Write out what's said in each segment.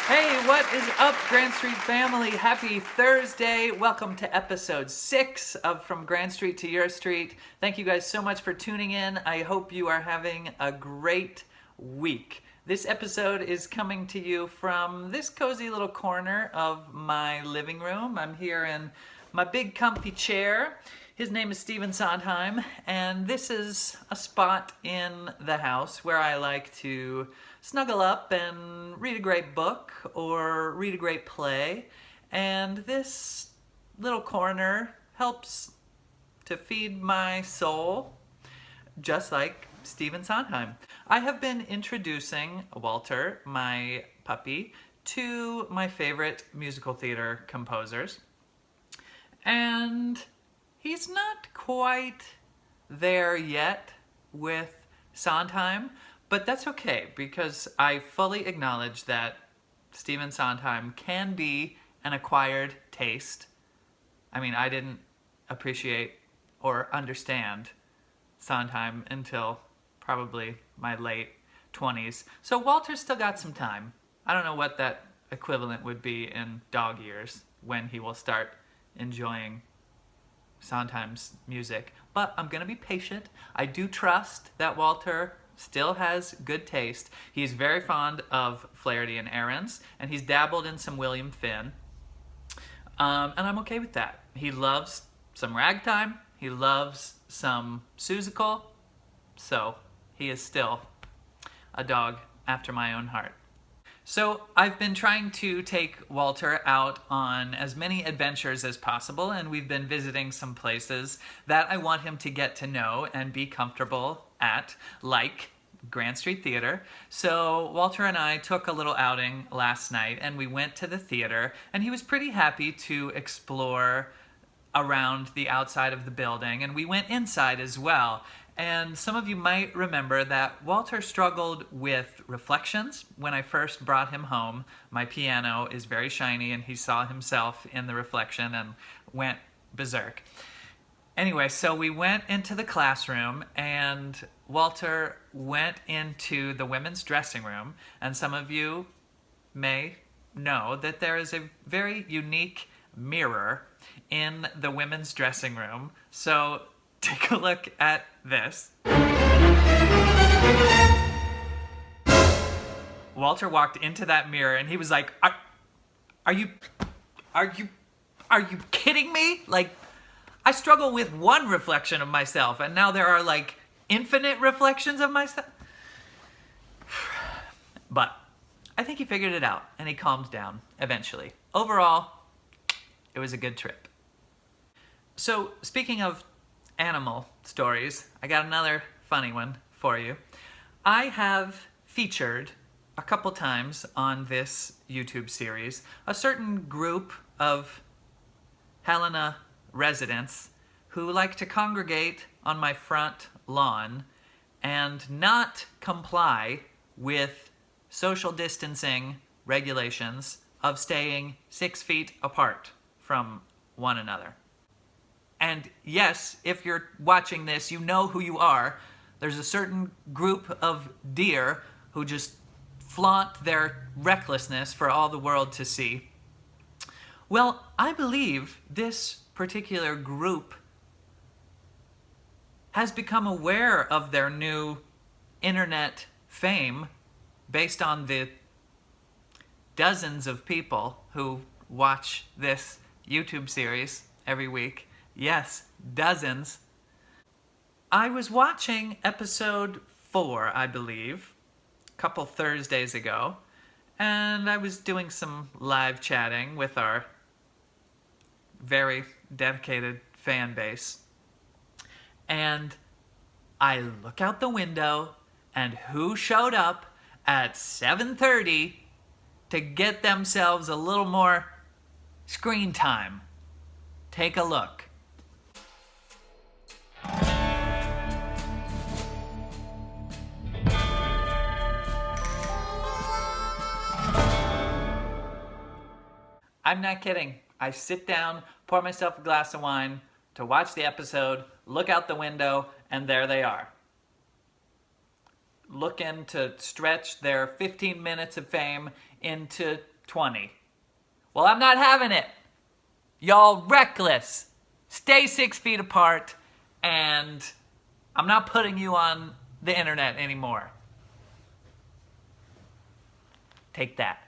Hey, what is up, Grandstreet family? Happy Thursday. Welcome to episode 6 of From Grandstreet to Your Street. Thank you guys so much for tuning in. I hope you are having a great week. This episode is coming to you from this cozy little corner of my living room. I'm here in my big comfy chair. His name is Stephen Sondheim, and this is a spot in the house where I like to snuggle up and read a great book or read a great play. And this little corner helps to feed my soul, just like Stephen Sondheim. I have been introducing Walter, my puppy, to my favorite musical theater composers. And he's not quite there yet with Sondheim, but that's okay because I fully acknowledge that Stephen Sondheim can be an acquired taste. I mean, I didn't appreciate or understand Sondheim until probably my late 20s. So Walter's still got some time. I don't know what that equivalent would be in dog years when he will start enjoying Sondheim's music, but I'm gonna be patient. I do trust that Walter still has good taste. He's very fond of Flaherty and Ahrens, and he's dabbled in some William Finn, and I'm okay with that. He loves some ragtime, he loves some Seussical, so he is still a dog after my own heart. So I've been trying to take Walter out on as many adventures as possible, and we've been visiting some places that I want him to get to know and be comfortable at, like Grandstreet Theater. So Walter and I took a little outing last night, and we went to the theater, and he was pretty happy to explore around the outside of the building, and we went inside as well. And some of you might remember that Walter struggled with reflections when I first brought him home. My piano is very shiny, and he saw himself in the reflection and went berserk. Anyway, so we went into the classroom, and Walter went into the women's dressing room, and some of you may know that there is a very unique mirror in the women's dressing room. So take a look at this. Walter walked into that mirror and he was like, are you kidding me? Like, I struggle with one reflection of myself, and now there are like infinite reflections of myself. But I think he figured it out and he calmed down eventually. Overall, it was a good trip. So speaking of animal stories, I got another funny one for you. I have featured a couple times on this YouTube series a certain group of Helena residents who like to congregate on my front lawn and not comply with social distancing regulations of staying 6 feet apart from one another. And yes, if you're watching this, you know who you are. There's a certain group of deer who just flaunt their recklessness for all the world to see. Well, I believe this particular group has become aware of their new internet fame based on the dozens of people who watch this YouTube series every week. Yes, dozens. I was watching episode 4, I believe, a couple Thursdays ago, and I was doing some live chatting with our very dedicated fan base. And I look out the window, and who showed up at 7:30 to get themselves a little more screen time? Take a look. I'm not kidding. I sit down, pour myself a glass of wine to watch the episode, look out the window, and there they are. Looking to stretch their 15 minutes of fame into 20. Well, I'm not having it. Y'all reckless. Stay 6 feet apart, and I'm not putting you on the internet anymore. Take that.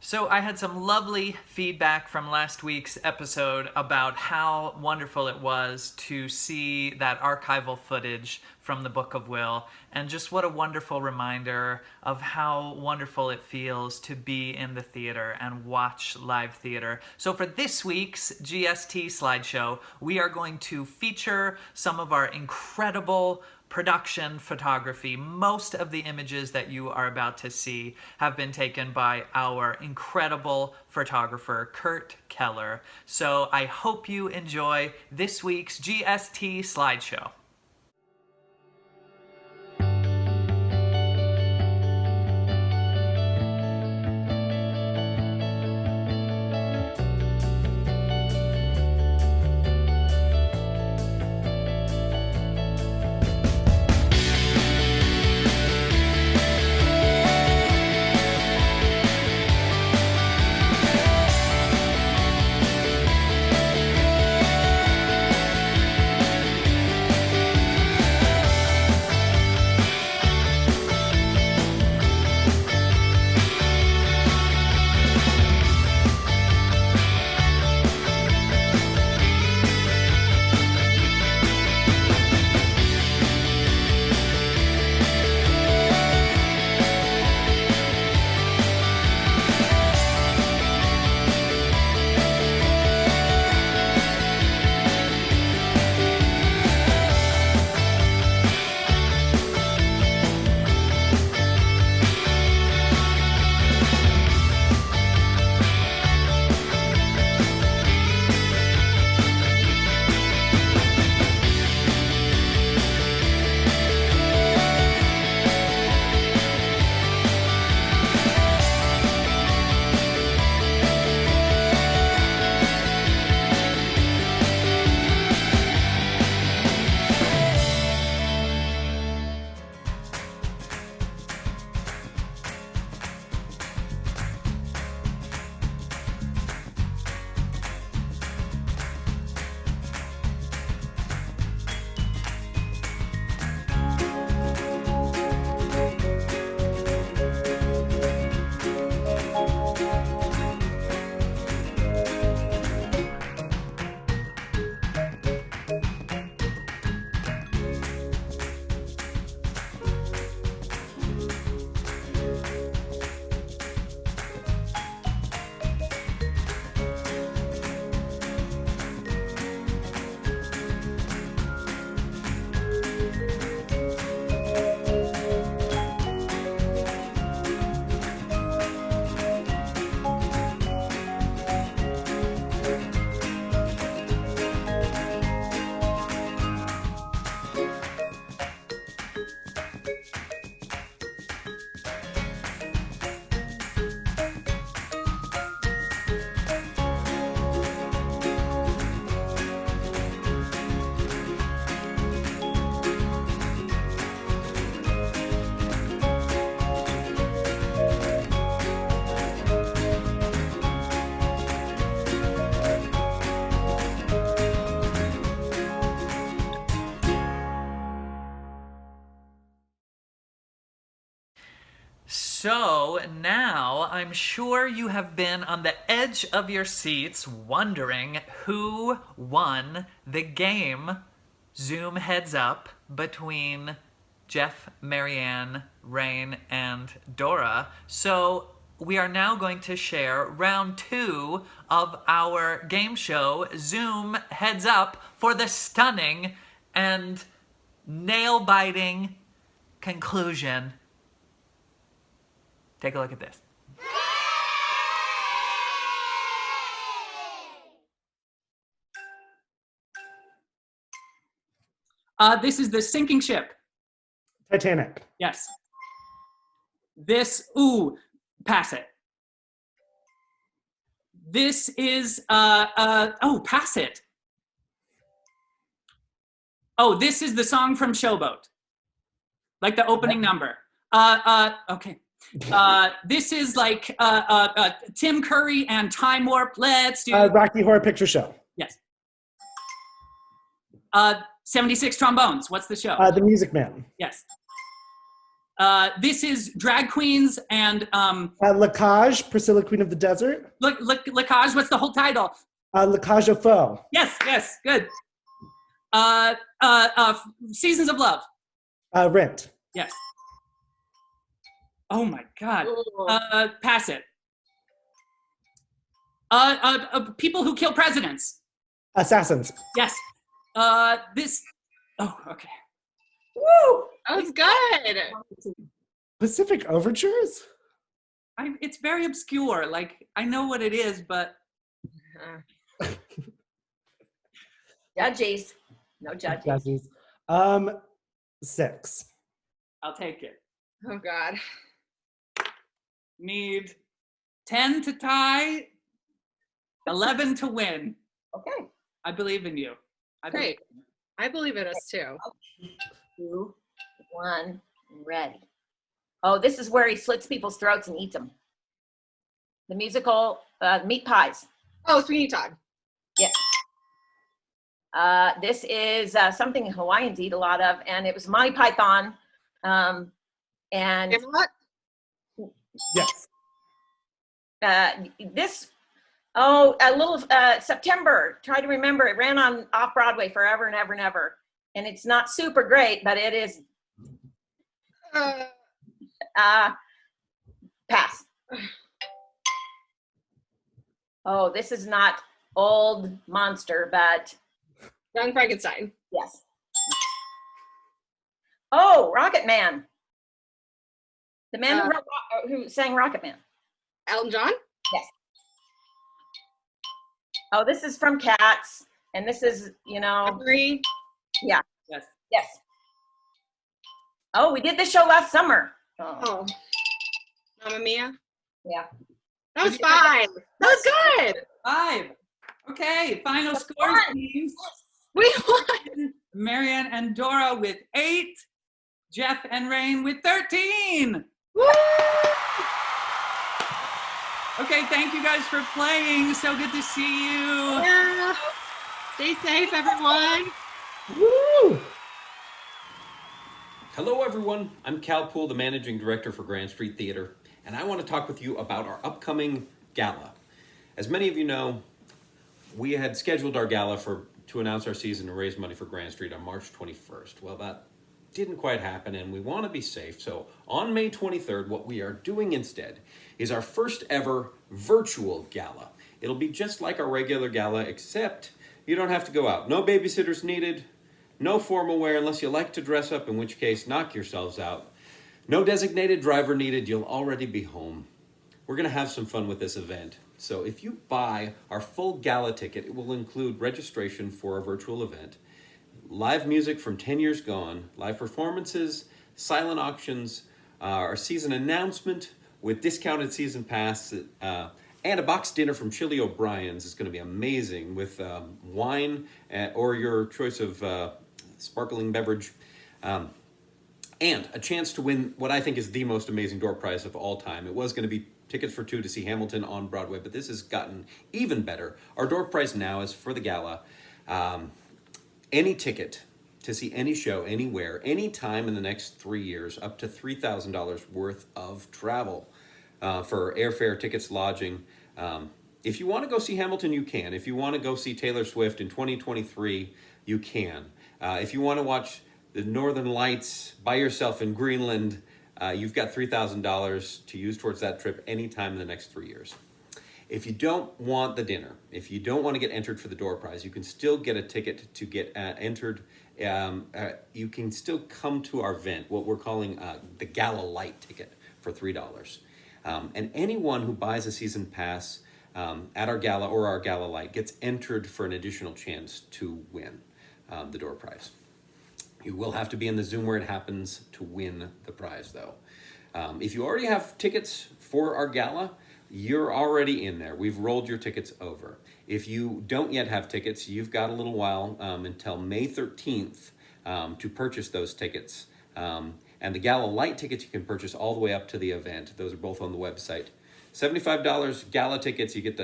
So I had some lovely feedback from last week's episode about how wonderful it was to see that archival footage from the Book of Will, and just what a wonderful reminder of how wonderful it feels to be in the theater and watch live theater. So for this week's GST Slideshow, we are going to feature some of our incredible production photography. Most of the images that you are about to see have been taken by our incredible photographer, Kurt Keller. So I hope you enjoy this week's GST Slideshow. So now I'm sure you have been on the edge of your seats wondering who won the game Zoom Heads Up between Jeff, Marianne, Rayne, and Dora. So we are now going to share round 2 of our game show, Zoom Heads Up, for the stunning and nail-biting conclusion. Take a look at this. This is the sinking ship. Titanic. Yes. This, pass it. This is, pass it. Oh, this is the song from Showboat. Like the opening number. Okay. This is like Tim Curry and Time Warp. Let's do. Rocky Horror Picture Show. Yes. 76 Trombones. What's the show? The Music Man. Yes. This is Drag Queens and Lacage, Priscilla, Queen of the Desert. Lacage. What's the whole title? Lacage au Faux. Yes, good. Seasons of Love. Rent. Yes. Oh my God. Pass it. People who kill presidents. Assassins. Yes. This. Oh, okay. Woo! That was good. Pacific Overtures? It's very obscure. Like, I know what it is, but. Judges. No judges. Judges. 6. I'll take it. Oh, God. Need 10 to tie, 11 to win. Okay. I believe in you. Great. I believe in us too. 2, 1, ready. Oh, this is where he slits people's throats and eats them. The musical Meat Pies. Oh, Sweeney Todd. Yes. This is something Hawaiians eat a lot of, and it was Monty Python. And Camelot? Yes. this, a little September. Try to remember. It ran on off Broadway forever and ever and ever, and it's not super great, but it is. Pass. Oh, this is not Old Monster, but Young Frankenstein. yes. Oh, Rocket Man. The man who sang Rocket Man. Elton John? Yes. Oh, this is from Cats, and this is, Agree. yeah. Yes. Yes. Oh, we did this show last summer. Oh. Mamma Mia? Yeah. That was 5. That was good. 5. Okay, final scores, teams. We won. Marianne and Dora with 8. Jeff and Rayne with 13. Woo! Okay, thank you guys for playing. So good to see you. Yeah. Stay safe, everyone. Woo! Hello everyone, I'm Cal Poole, the Managing Director for Grandstreet Theater, and I want to talk with you about our upcoming gala. As many of you know, we had scheduled our gala to announce our season and raise money for Grandstreet on March 21st. Well, that didn't quite happen, and we want to be safe, so on May 23rd, what we are doing instead is our first ever virtual gala. It'll be just like our regular gala, except you don't have to go out. No babysitters needed. No formal wear unless you like to dress up, in which case, knock yourselves out. No designated driver needed, you'll already be home. We're going to have some fun with this event. So if you buy our full gala ticket, it will include registration for our virtual event, live music from 10 Years Gone, live performances, silent auctions, our season announcement with discounted season pass, and a boxed dinner from Chili O'Brien's is going to be amazing with wine or your choice of sparkling beverage, and a chance to win what I think is the most amazing door prize of all time. It was going to be tickets for 2 to see Hamilton on Broadway, but this has gotten even better. Our door prize now is for the gala. Any ticket to see any show, anywhere, anytime in the next 3 years, up to $3,000 worth of travel for airfare, tickets, lodging. If you want to go see Hamilton, you can. If you want to go see Taylor Swift in 2023, you can. If you want to watch the Northern Lights by yourself in Greenland, you've got $3,000 to use towards that trip anytime in the next 3 years. If you don't want the dinner, if you don't want to get entered for the door prize, you can still get a ticket to get entered. You can still come to our event, what we're calling the Gala Light ticket for $3. And anyone who buys a season pass at our gala or our Gala Light gets entered for an additional chance to win the door prize. You will have to be in the Zoom where it happens to win the prize, though. If you already have tickets for our gala, you're already in there. We've rolled your tickets over. If you don't yet have tickets, you've got a little while until May 13th to purchase those tickets. And And the Gala Light tickets you can purchase all the way up to the event. Those are both on the website. $75 Gala tickets, you get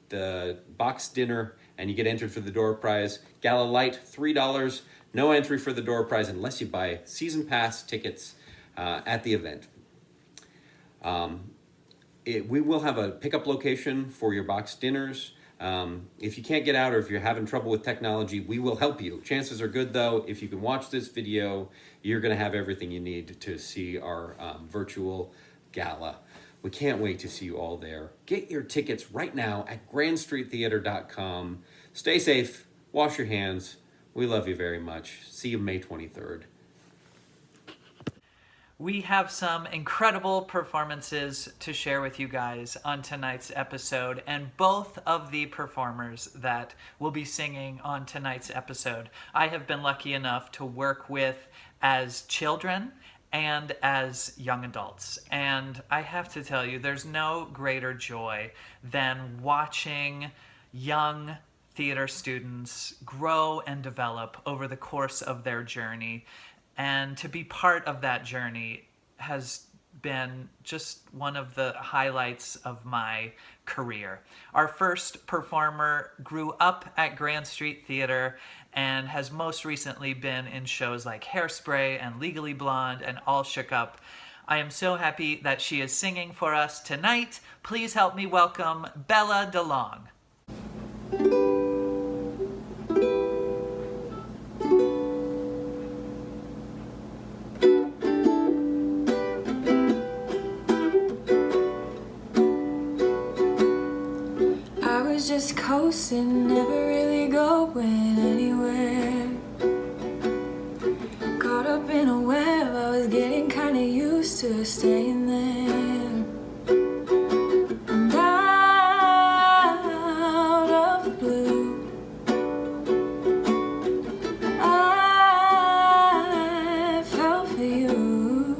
the box dinner, and you get entered for the door prize. Gala Light, $3, no entry for the door prize unless you buy season pass tickets at the event. We will have a pickup location for your box dinners. If you can't get out or if you're having trouble with technology, we will help you. Chances are good, though, if you can watch this video, you're going to have everything you need to see our virtual gala. We can't wait to see you all there. Get your tickets right now at grandstreettheater.com. Stay safe. Wash your hands. We love you very much. See you May 23rd. We have some incredible performances to share with you guys on tonight's episode, and both of the performers that will be singing on tonight's episode, I have been lucky enough to work with as children and as young adults. And I have to tell you, there's no greater joy than watching young theater students grow and develop over the course of their journey. And to be part of that journey has been just one of the highlights of my career. Our first performer grew up at Grandstreet Theater and has most recently been in shows like Hairspray and Legally Blonde and All Shook Up. I am so happy that she is singing for us tonight. Please help me welcome Bella DeLong. Just coasting, never really going anywhere. Caught up in a web, I was getting kinda used to staying there. And out of the blue, I fell for you.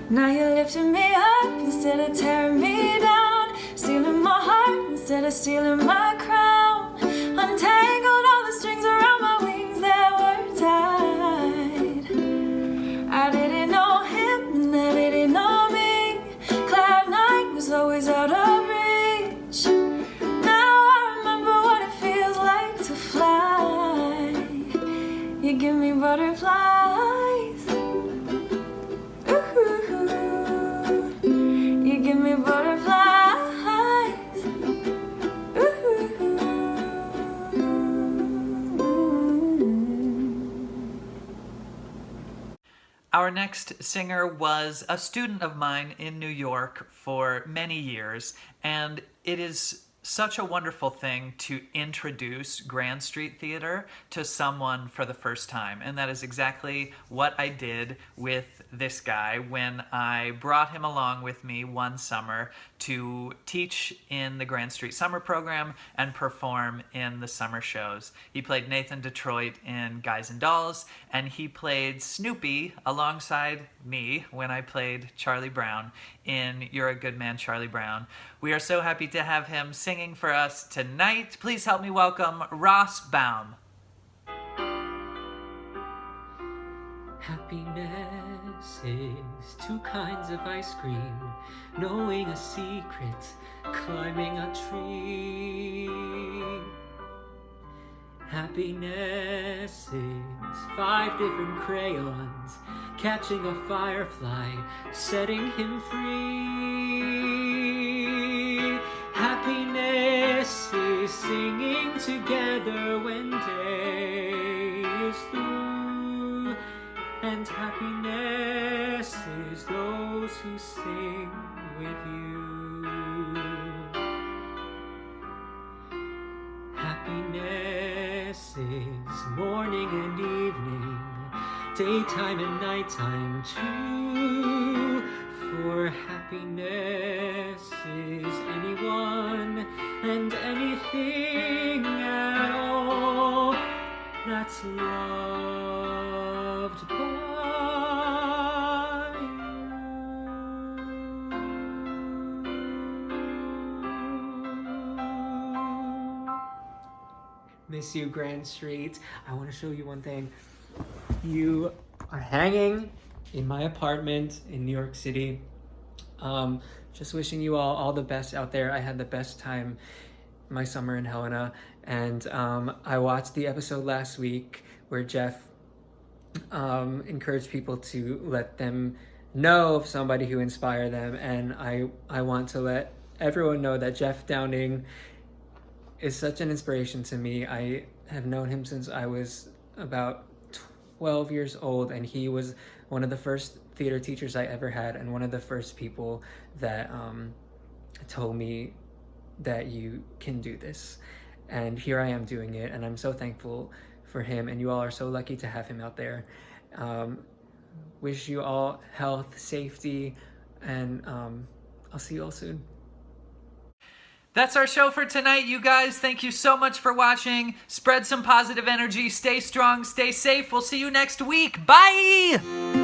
Now you're lifting me up instead of tearing me down, stealing my heart instead of stealing my crown. Untangled all the strings around my wings that were tied. I didn't know him and I didn't know me. Cloud nine was always out of reach. Now I remember what it feels like to fly. You give me butterflies. Ooh, you give me butterflies. Our next singer was a student of mine in New York for many years, and it is such a wonderful thing to introduce Grandstreet Theater to someone for the first time. And that is exactly what I did with this guy when I brought him along with me one summer to teach in the Grandstreet summer program and perform in the summer shows. He played Nathan Detroit in Guys and Dolls, and he played Snoopy alongside me when I played Charlie Brown in You're a Good Man, Charlie Brown. We are so happy to have him singing for us tonight. Please help me welcome Ross Baum. Happiness is two kinds of ice cream, knowing a secret, climbing a tree. Happiness is 5 different crayons, catching a firefly, setting him free. Happiness is singing together when day is through, and happiness is those who sing with you. Happiness is morning and evening, daytime and nighttime too. For happiness is anyone and anything at all that's loved by you. Miss you, Grandstreet. I want to show you one thing. You are hanging in my apartment in New York City. Just wishing you all the best out there. I had the best time my summer in Helena, and I watched the episode last week where Jeff encouraged people to let them know of somebody who inspired them, and I want to let everyone know that Jeff Downing is such an inspiration to me. I have known him since I was about 12 years old, and he was one of the first theater teachers I ever had, and one of the first people that told me that you can do this. And here I am doing it, and I'm so thankful for him, and you all are so lucky to have him out there. Wish you all health, safety, and I'll see you all soon. That's our show for tonight, you guys. Thank you so much for watching. Spread some positive energy. Stay strong. Stay safe. We'll see you next week. Bye!